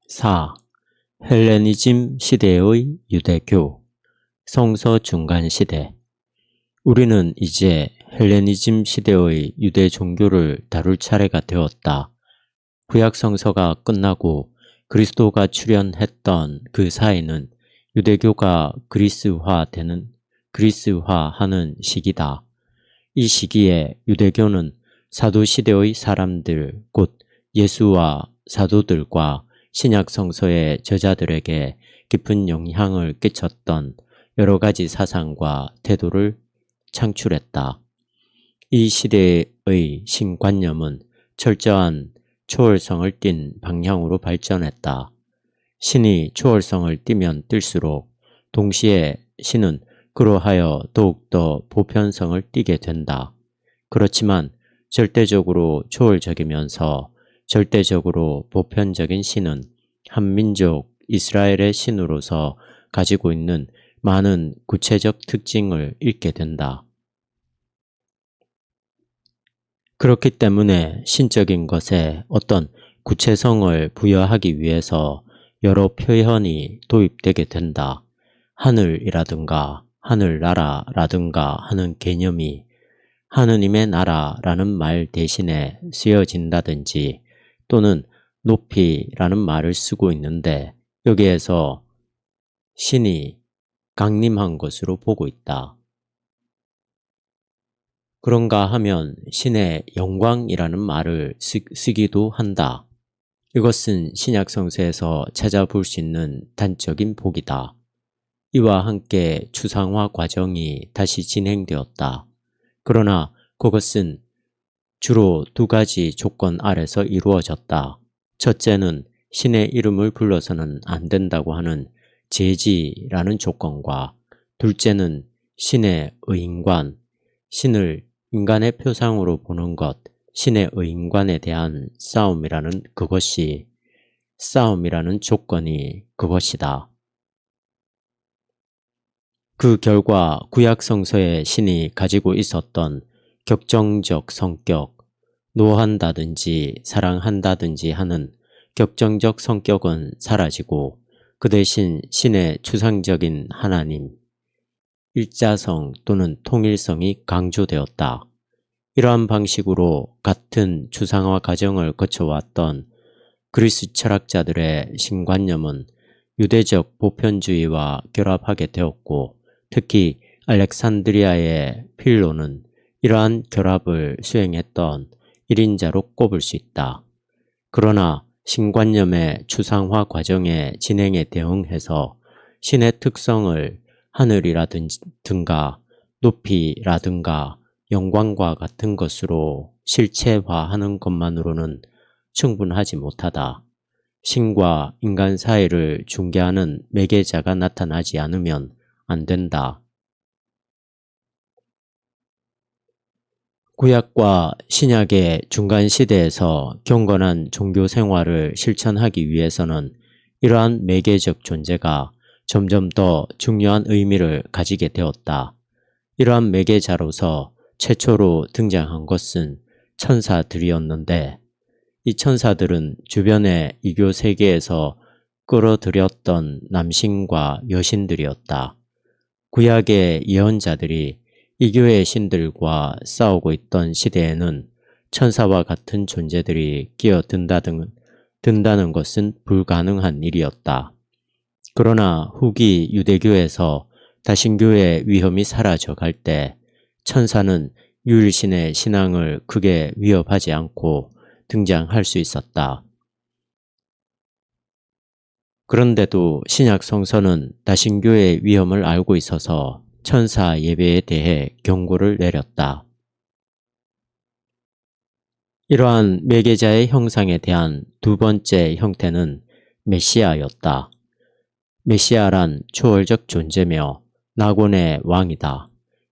4. 헬레니즘 시대의 유대교, 성서 중간 시대. 우리는 이제 헬레니즘 시대의 유대 종교를 다룰 차례가 되었다. 구약 성서가 끝나고 그리스도가 출현했던 그 사이는 유대교가 그리스화하는 시기다. 이 시기에 유대교는 사도 시대의 사람들, 곧 예수와 사도들과 신약 성서의 저자들에게 깊은 영향을 끼쳤던 여러 가지 사상과 태도를 창출했다. 이 시대의 신관념은 철저한 초월성을 띤 방향으로 발전했다. 신이 초월성을 띠면 띨수록 동시에 신은 그로하여 더욱더 보편성을 띠게 된다. 그렇지만 절대적으로 초월적이면서 절대적으로 보편적인 신은 한민족 이스라엘의 신으로서 가지고 있는 많은 구체적 특징을 잃게 된다. 그렇기 때문에 신적인 것에 어떤 구체성을 부여하기 위해서 여러 표현이 도입되게 된다. 하늘이라든가 하늘나라라든가 하는 개념이 하느님의 나라라는 말 대신에 쓰여진다든지 또는 높이라는 말을 쓰고 있는데 여기에서 신이 강림한 것으로 보고 있다. 그런가 하면 신의 영광이라는 말을 쓰기도 한다. 이것은 신약 성서에서 찾아볼 수 있는 단적인 복이다. 이와 함께 추상화 과정이 다시 진행되었다. 그러나 그것은 주로 두 가지 조건 아래서 이루어졌다. 첫째는 신의 이름을 불러서는 안 된다고 하는 제지라는 조건과 둘째는 신의 의인관, 신을 인간의 표상으로 보는 것, 신의 의인관에 대한 싸움이라는 조건이 그것이다. 그 결과 구약 성서의 신이 가지고 있었던 격정적 성격, 노한다든지 사랑한다든지 하는 격정적 성격은 사라지고 그 대신 신의 추상적인 하나님, 일자성 또는 통일성이 강조되었다. 이러한 방식으로 같은 추상화 과정을 거쳐왔던 그리스 철학자들의 신관념은 유대적 보편주의와 결합하게 되었고 특히 알렉산드리아의 필로는 이러한 결합을 수행했던 1인자로 꼽을 수 있다. 그러나 신관념의 추상화 과정의 진행에 대응해서 신의 특성을 하늘이라든가 높이라든가 영광과 같은 것으로 실체화하는 것만으로는 충분하지 못하다. 신과 인간 사이를 중개하는 매개자가 나타나지 않으면 안 된다. 구약과 신약의 중간 시대에서 경건한 종교 생활을 실천하기 위해서는 이러한 매개적 존재가 점점 더 중요한 의미를 가지게 되었다. 이러한 매개자로서 최초로 등장한 것은 천사들이었는데 이 천사들은 주변의 이교 세계에서 끌어들였던 남신과 여신들이었다. 구약의 예언자들이 이교의 신들과 싸우고 있던 시대에는 천사와 같은 존재들이 끼어든다는 것은 불가능한 일이었다. 그러나 후기 유대교에서 다신교의 위험이 사라져갈 때 천사는 유일신의 신앙을 크게 위협하지 않고 등장할 수 있었다. 그런데도 신약 성서는 다신교의 위험을 알고 있어서 천사 예배에 대해 경고를 내렸다. 이러한 매개자의 형상에 대한 두 번째 형태는 메시아였다. 메시아란 초월적 존재며 나곤의 왕이다.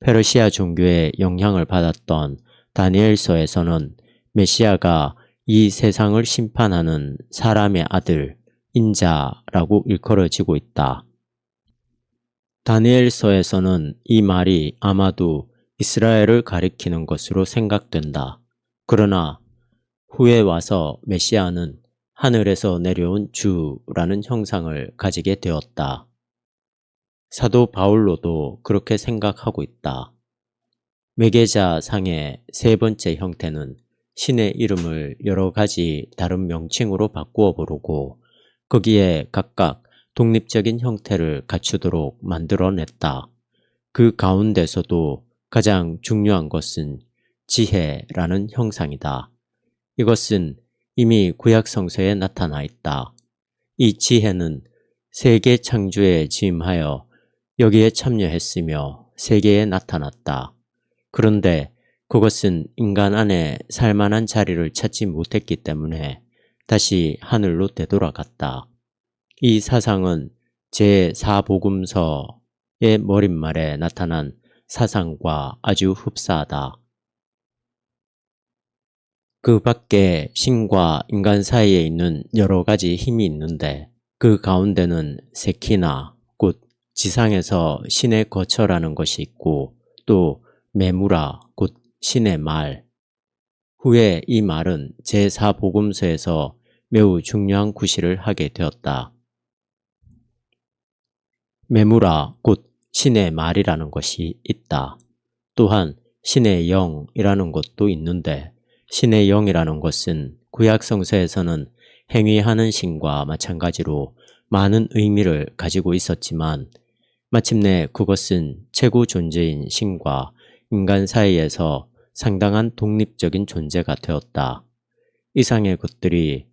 페르시아 종교의 영향을 받았던 다니엘서에서는 메시아가 이 세상을 심판하는 사람의 아들, 인자라고 일컬어지고 있다. 다니엘서에서는 이 말이 아마도 이스라엘을 가리키는 것으로 생각된다. 그러나 후에 와서 메시아는 하늘에서 내려온 주라는 형상을 가지게 되었다. 사도 바울로도 그렇게 생각하고 있다. 매개자 상의 세 번째 형태는 신의 이름을 여러 가지 다른 명칭으로 바꾸어 부르고 거기에 각각 독립적인 형태를 갖추도록 만들어냈다. 그 가운데서도 가장 중요한 것은 지혜라는 형상이다. 이것은 이미 구약 성서에 나타나 있다. 이 지혜는 세계 창조에 지임하여 여기에 참여했으며 세계에 나타났다. 그런데 그것은 인간 안에 살만한 자리를 찾지 못했기 때문에 다시 하늘로 되돌아갔다. 이 사상은 제4복음서의 머릿말에 나타난 사상과 아주 흡사하다. 그 밖에 신과 인간 사이에 있는 여러 가지 힘이 있는데 그 가운데는 세키나, 곧 지상에서 신의 거처라는 것이 있고 또 메무라, 곧 신의 말. 후에 이 말은 제4복음서에서 매우 중요한 구실을 하게 되었다. 메무라, 곧 신의 말이라는 것이 있다. 또한 신의 영이라는 것도 있는데 신의 영이라는 것은 구약 성서에서는 행위하는 신과 마찬가지로 많은 의미를 가지고 있었지만 마침내 그것은 최고 존재인 신과 인간 사이에서 상당한 독립적인 존재가 되었다. 이상의 것들이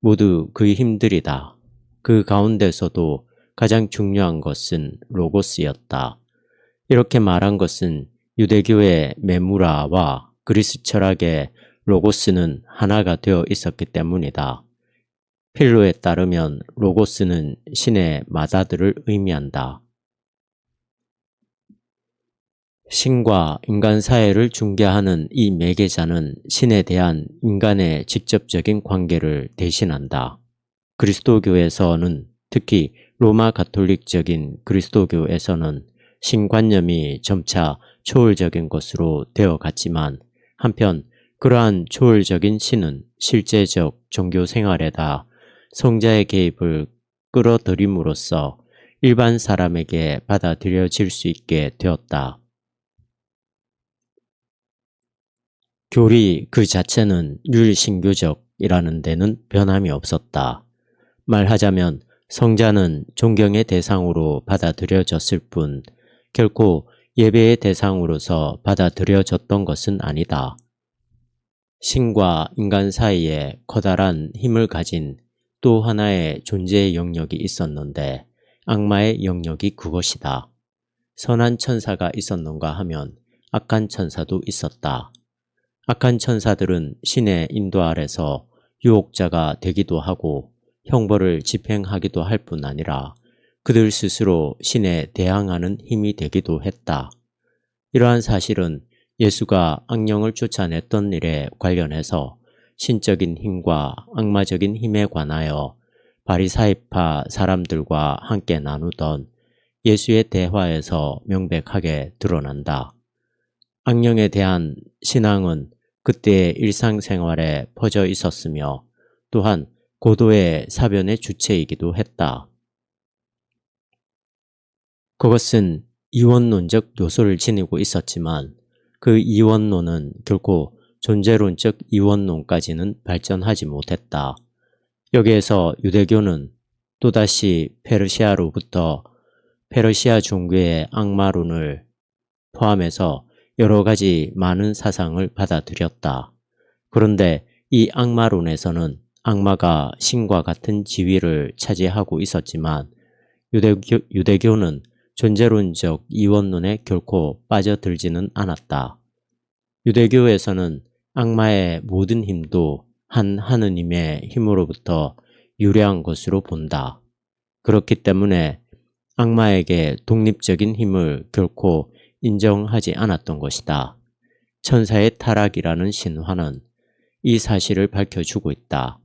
모두 그 힘들이다. 그 가운데서도 가장 중요한 것은 로고스였다. 이렇게 말한 것은 유대교의 메무라와 그리스 철학의 로고스는 하나가 되어 있었기 때문이다. 필로에 따르면 로고스는 신의 마다들을 의미한다. 신과 인간 사이를 중개하는 이 매개자는 신에 대한 인간의 직접적인 관계를 대신한다. 그리스도교에서는 특히 로마 가톨릭적인 그리스도교에서는 신관념이 점차 초월적인 것으로 되어갔지만 한편 그러한 초월적인 신은 실제적 종교 생활에다 성자의 개입을 끌어들임으로써 일반 사람에게 받아들여질 수 있게 되었다. 교리 그 자체는 율신교적이라는 데는 변함이 없었다. 말하자면 성자는 존경의 대상으로 받아들여졌을 뿐 결코 예배의 대상으로서 받아들여졌던 것은 아니다. 신과 인간 사이에 커다란 힘을 가진 또 하나의 존재의 영역이 있었는데 악마의 영역이 그것이다. 선한 천사가 있었는가 하면 악한 천사도 있었다. 악한 천사들은 신의 인도 아래서 유혹자가 되기도 하고 형벌을 집행하기도 할 뿐 아니라 그들 스스로 신에 대항하는 힘이 되기도 했다. 이러한 사실은 예수가 악령을 쫓아냈던 일에 관련해서 신적인 힘과 악마적인 힘에 관하여 바리사이파 사람들과 함께 나누던 예수의 대화에서 명백하게 드러난다. 악령에 대한 신앙은 그때의 일상생활에 퍼져 있었으며 또한 고도의 사변의 주체이기도 했다. 그것은 이원론적 요소를 지니고 있었지만 그 이원론은 결코 존재론적 이원론까지는 발전하지 못했다. 여기에서 유대교는 또다시 페르시아로부터 페르시아 종교의 악마론을 포함해서 여러 가지 많은 사상을 받아들였다. 그런데 이 악마론에서는 악마가 신과 같은 지위를 차지하고 있었지만 유대교는 존재론적 이원론에 결코 빠져들지는 않았다. 유대교에서는 악마의 모든 힘도 한 하느님의 힘으로부터 유래한 것으로 본다. 그렇기 때문에 악마에게 독립적인 힘을 결코 인정하지 않았던 것이다. 천사의 타락이라는 신화는 이 사실을 밝혀주고 있다.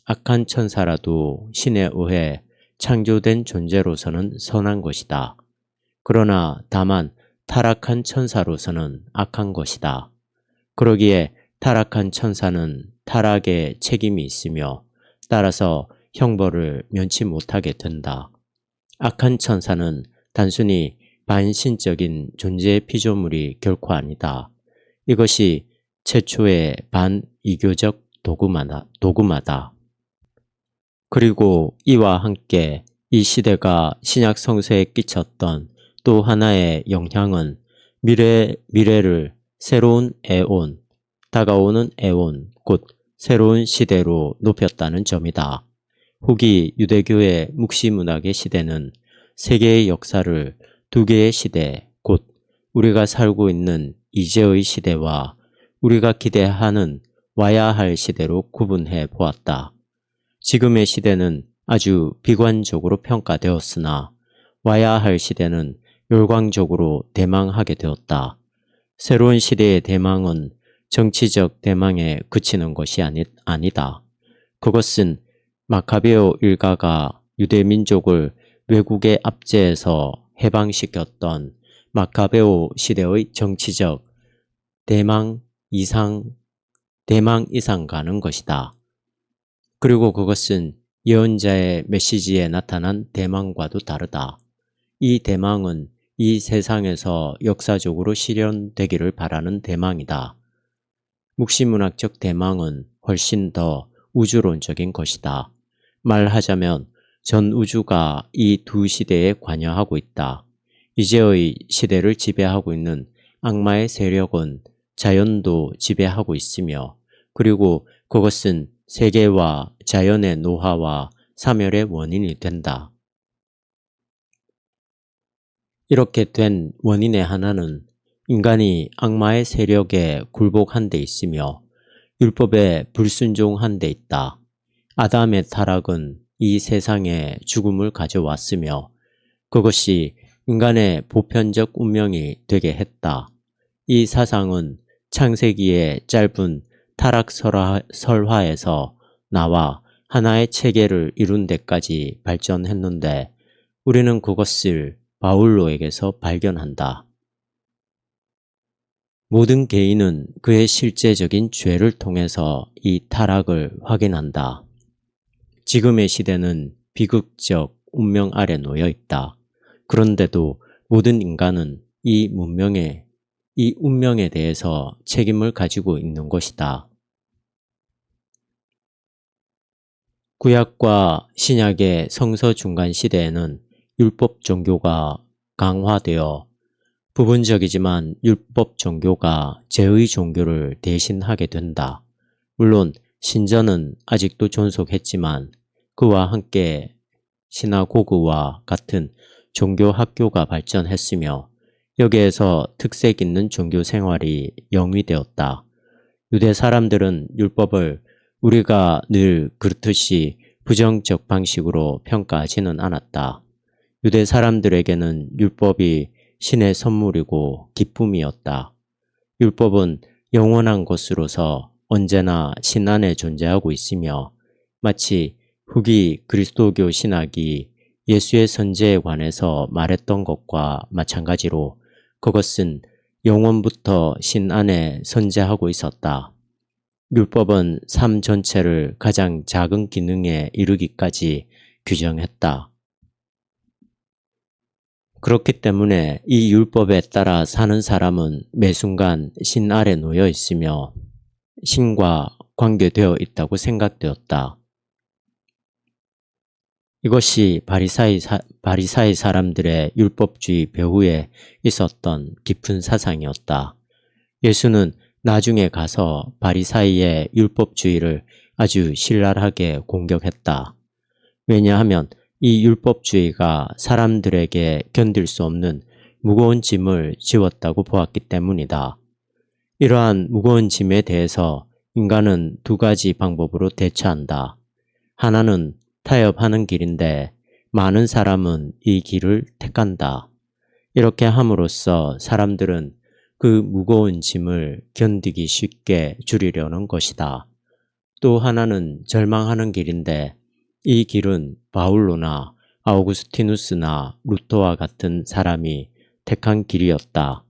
악한 천사라도 신에 의해 창조된 존재로서는 선한 것이다. 그러나 다만 타락한 천사로서는 악한 것이다. 그러기에 타락한 천사는 타락에 책임이 있으며 따라서 형벌을 면치 못하게 된다. 악한 천사는 단순히 반신적인 존재의 피조물이 결코 아니다. 이것이 최초의 반이교적 도구마다. 그리고 이와 함께 이 시대가 신약 성서에 끼쳤던 또 하나의 영향은 미래를 새로운 에온, 다가오는 에온, 곧 새로운 시대로 높였다는 점이다. 후기 유대교의 묵시문학의 시대는 세계의 역사를 두 개의 시대, 곧 우리가 살고 있는 이제의 시대와 우리가 기대하는 와야 할 시대로 구분해 보았다. 지금의 시대는 아주 비관적으로 평가되었으나 와야 할 시대는 열광적으로 대망하게 되었다. 새로운 시대의 대망은 정치적 대망에 그치는 것이 아니다. 그것은 마카베오 일가가 유대 민족을 외국의 압제에서 해방시켰던 마카베오 시대의 정치적 대망 이상 가는 것이다. 그리고 그것은 예언자의 메시지에 나타난 대망과도 다르다. 이 대망은 이 세상에서 역사적으로 실현되기를 바라는 대망이다. 묵시문학적 대망은 훨씬 더 우주론적인 것이다. 말하자면 전 우주가 이 두 시대에 관여하고 있다. 이제의 시대를 지배하고 있는 악마의 세력은 자연도 지배하고 있으며, 그리고 그것은 세계와 자연의 노화와 사멸의 원인이 된다. 이렇게 된 원인의 하나는 인간이 악마의 세력에 굴복한 데 있으며 율법에 불순종한 데 있다. 아담의 타락은 이 세상에 죽음을 가져왔으며 그것이 인간의 보편적 운명이 되게 했다. 이 사상은 창세기의 짧은 타락 설화에서 나와 하나의 체계를 이룬 데까지 발전했는데 우리는 그것을 바울로에게서 발견한다. 모든 개인은 그의 실제적인 죄를 통해서 이 타락을 확인한다. 지금의 시대는 비극적 운명 아래 놓여 있다. 그런데도 모든 인간은 이 운명에 대해서 책임을 가지고 있는 것이다. 구약과 신약의 성서 중간 시대에는 율법 종교가 강화되어 부분적이지만 율법 종교가 죄의 종교를 대신하게 된다. 물론 신전은 아직도 존속했지만 그와 함께 시나고그와 같은 종교 학교가 발전했으며 여기에서 특색 있는 종교 생활이 영위되었다. 유대 사람들은 율법을 우리가 늘 그렇듯이 부정적 방식으로 평가하지는 않았다. 유대 사람들에게는 율법이 신의 선물이고 기쁨이었다. 율법은 영원한 것으로서 언제나 신 안에 존재하고 있으며 마치 후기 그리스도교 신학이 예수의 선제에 관해서 말했던 것과 마찬가지로 그것은 영원부터 신 안에 선재하고 있었다. 율법은 삶 전체를 가장 작은 기능에 이르기까지 규정했다. 그렇기 때문에 이 율법에 따라 사는 사람은 매 순간 신 아래 놓여 있으며 신과 관계되어 있다고 생각되었다. 이것이 바리사이 사람들의 율법주의 배후에 있었던 깊은 사상이었다. 예수는 나중에 가서 바리사이의 율법주의를 아주 신랄하게 공격했다. 왜냐하면 이 율법주의가 사람들에게 견딜 수 없는 무거운 짐을 지웠다고 보았기 때문이다. 이러한 무거운 짐에 대해서 인간은 두 가지 방법으로 대처한다. 하나는 타협하는 길인데 많은 사람은 이 길을 택한다. 이렇게 함으로써 사람들은 그 무거운 짐을 견디기 쉽게 줄이려는 것이다. 또 하나는 절망하는 길인데 이 길은 바울로나 아우구스티누스나 루터와 같은 사람이 택한 길이었다.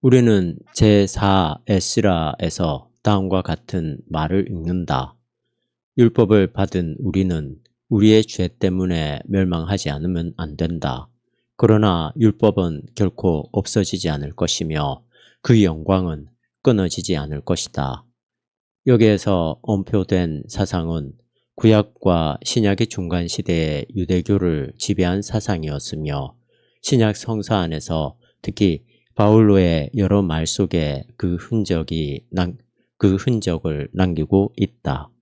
우리는 제4 에스라에서 다음과 같은 말을 읽는다. 율법을 받은 우리는 우리의 죄 때문에 멸망하지 않으면 안 된다. 그러나 율법은 결코 없어지지 않을 것이며 그 영광은 끊어지지 않을 것이다. 여기에서 언표된 사상은 구약과 신약의 중간 시대의 유대교를 지배한 사상이었으며 신약 성서 안에서 특히 바울로의 여러 말 속에 그 흔적을 남기고 있다.